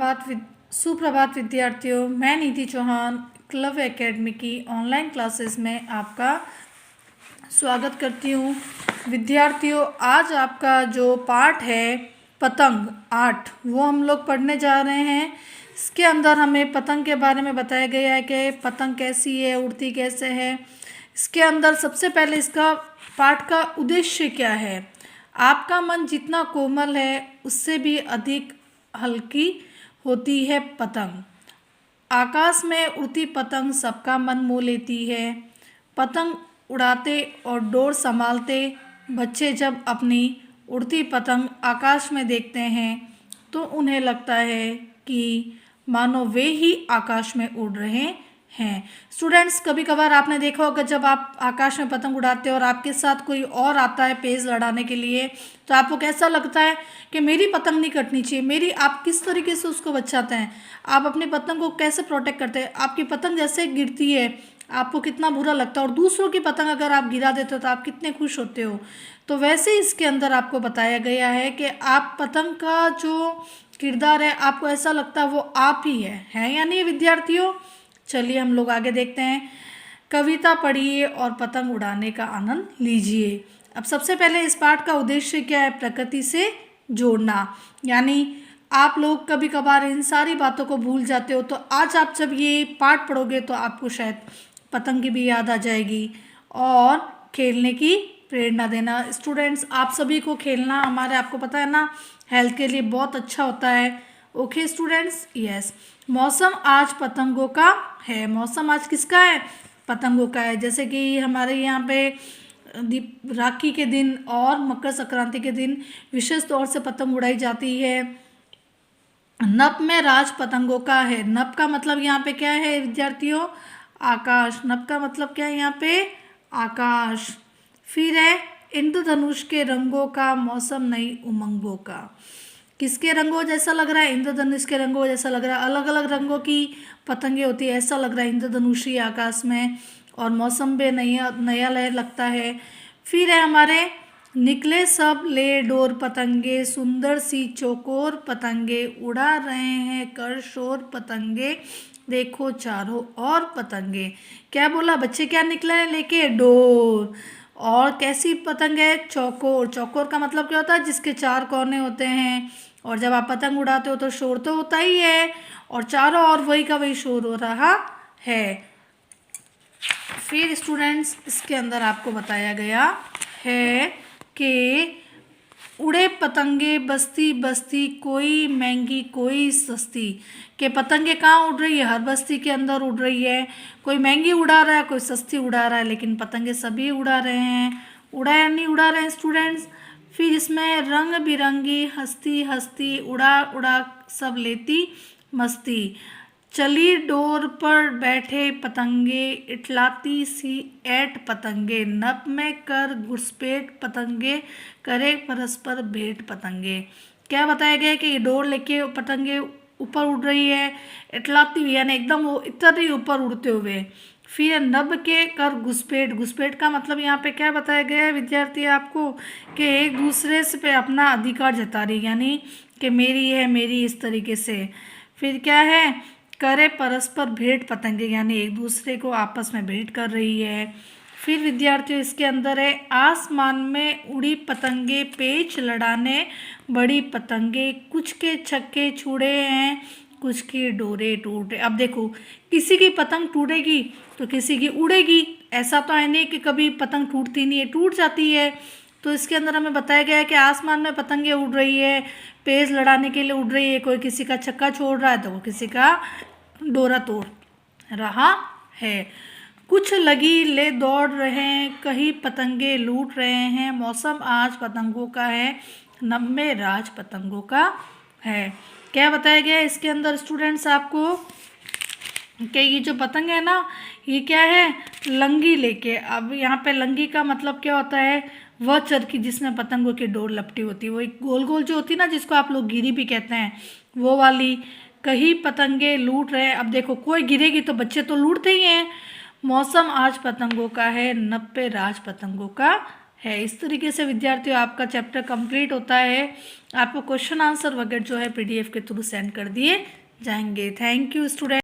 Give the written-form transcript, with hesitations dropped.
सुप्रभात विद्यार्थियों, मैं नीति चौहान क्लब एकेडमी की ऑनलाइन क्लासेस में आपका स्वागत करती हूँ। विद्यार्थियों, आज आपका जो पाठ है पतंग 8 वो हम लोग पढ़ने जा रहे हैं। इसके अंदर हमें पतंग के बारे में बताया गया है कि पतंग कैसी है, उड़ती कैसे है। इसके अंदर सबसे पहले इसका पाठ का उद्देश्य क्या है। आपका मन जितना कोमल है उससे भी अधिक हल्की होती है पतंग। आकाश में उड़ती पतंग सबका मन मोह लेती है। पतंग उड़ाते और डोर संभालते बच्चे जब अपनी उड़ती पतंग आकाश में देखते हैं तो उन्हें लगता है कि मानो वे ही आकाश में उड़ रहे हैं। स्टूडेंट्स, कभी कभार आपने देखा होगा जब आप आकाश में पतंग उड़ाते हैं और आपके साथ कोई और आता है पेज लड़ाने के लिए, तो आपको कैसा लगता है कि मेरी पतंग नहीं कटनी चाहिए, मेरी। आप किस तरीके से उसको बचाते हैं, आप अपनी पतंग को कैसे प्रोटेक्ट करते हैं। आपकी पतंग जैसे गिरती है आपको कितना बुरा लगता है, और दूसरों की पतंग अगर आप गिरा देते हो तो आप कितने खुश होते हो। तो वैसे इसके अंदर आपको बताया गया है कि आप पतंग का जो किरदार है आपको ऐसा लगता है वो आप ही है या नहीं विद्यार्थियों। चलिए हम लोग आगे देखते हैं। कविता पढ़िए और पतंग उड़ाने का आनंद लीजिए। अब सबसे पहले इस पाठ का उद्देश्य क्या है, प्रकृति से जोड़ना। यानी आप लोग कभी कभार इन सारी बातों को भूल जाते हो, तो आज आप जब ये पाठ पढ़ोगे तो आपको शायद पतंग की भी याद आ जाएगी और खेलने की प्रेरणा देना। स्टूडेंट्स, आप सभी को खेलना हमारे, आपको पता है ना, हेल्थ के लिए बहुत अच्छा होता है। Okay students, yes. मौसम आज पतंगों का है। मौसम आज किसका है, पतंगों का है। जैसे कि हमारे यहाँ पे राखी के दिन और मकर संक्रांति के दिन विशेष तौर से पतंग उड़ाई जाती है। नभ में राज पतंगों का है। नभ का मतलब यहाँ पे क्या है विद्यार्थियों, आकाश। नभ का मतलब क्या है यहाँ पे, आकाश। फिर है इंद्रधनुष के रंगों का मौसम नई उमंगों का। किसके रंगों जैसा लग रहा है, इंद्रधनुष के रंगों जैसा लग रहा है। अलग अलग रंगों की पतंगे होती है, ऐसा लग रहा है इंद्रधनुषी आकाश में, और मौसम भी नया नया लगता है। फिर है हमारे निकले सब ले डोर पतंगे, सुंदर सी चौकोर पतंगे, उड़ा रहे हैं कर शोर पतंगे, देखो चारों और पतंगे। क्या बोला बच्चे, क्या निकला है लेके, डोर। और कैसी पतंग है, चौकोर। चौकोर का मतलब क्या होता है, जिसके 4 कोने होते हैं। और जब आप पतंग उड़ाते हो तो शोर तो होता ही है, और चारों ओर वही का वही शोर हो रहा है। फिर स्टूडेंट्स, इसके अंदर आपको बताया गया है कि उड़े पतंगे बस्ती बस्ती, कोई महंगी कोई सस्ती। के पतंगे कहाँ उड़ रही है, हर बस्ती के अंदर उड़ रही है। कोई महंगी उड़ा रहा है, कोई सस्ती उड़ा रहा है, लेकिन पतंगे सभी उड़ा रहे हैं। उड़ा या नहीं उड़ा रहे हैं स्टूडेंट्स। फिर इसमें रंग बिरंगी हस्ती हस्ती, उड़ा उड़ा सब लेती मस्ती। चली डोर पर बैठे पतंगे, इठलाती सी ऐट पतंगे, नभ में कर घुसपैठ पतंगे, करे परस्पर भेंट पतंगे। क्या बताया गया है कि डोर लेके पतंगे ऊपर उड़ रही है, इठलाती हुई यानी एकदम वो इतर ही ऊपर उड़ते हुए। फिर नभ के कर घुसपैठ। घुसपैठ का मतलब यहाँ पे क्या बताया गया है विद्यार्थी आपको, कि एक दूसरे से पे अपना अधिकार जता रही, यानी कि मेरी है मेरी, इस तरीके से। फिर क्या है, करे परस्पर भेंट पतंगे, यानी एक दूसरे को आपस में भेंट कर रही है। फिर विद्यार्थियों इसके अंदर है आसमान में उड़ी पतंगे, पेच लड़ाने बड़ी पतंगे, कुछ के छक्के छुड़े हैं कुछ की डोरे टूटे। अब देखो, किसी की पतंग टूटेगी तो किसी की उड़ेगी, ऐसा तो है नहीं कि कभी पतंग टूटती नहीं है, टूट जाती है। तो इसके अंदर हमें बताया गया है कि आसमान में पतंगे उड़ रही है, पेज लड़ाने के लिए उड़ रही है। कोई किसी का छक्का छोड़ रहा है तो वो किसी का डोरा तोड़ रहा है। कुछ लगी ले दौड़ रहे हैं, कहीं पतंगे लूट रहे हैं, मौसम आज पतंगों का है, नभ में राज पतंगों का है। क्या बताया गया है इसके अंदर स्टूडेंट्स आपको, कि ये जो पतंग है ना, ये क्या है, लंगी लेके। अब यहाँ पे लंगी का मतलब क्या होता है, वह चरखी जिसमें पतंगों की डोर लपटी होती है, वो एक गोल गोल जो होती है ना, जिसको आप लोग गिरी भी कहते हैं, वो वाली। कहीं पतंगे लूट रहे हैं। अब देखो, कोई गिरेगी तो बच्चे तो लूटते ही हैं। मौसम आज पतंगों का है, नभ पे राज पतंगों का है। इस तरीके से विद्यार्थियों आपका चैप्टर कंप्लीट होता है। आपको क्वेश्चन आंसर वगैरह जो है PDF के थ्रू सेंड कर दिए जाएंगे। Thank you student.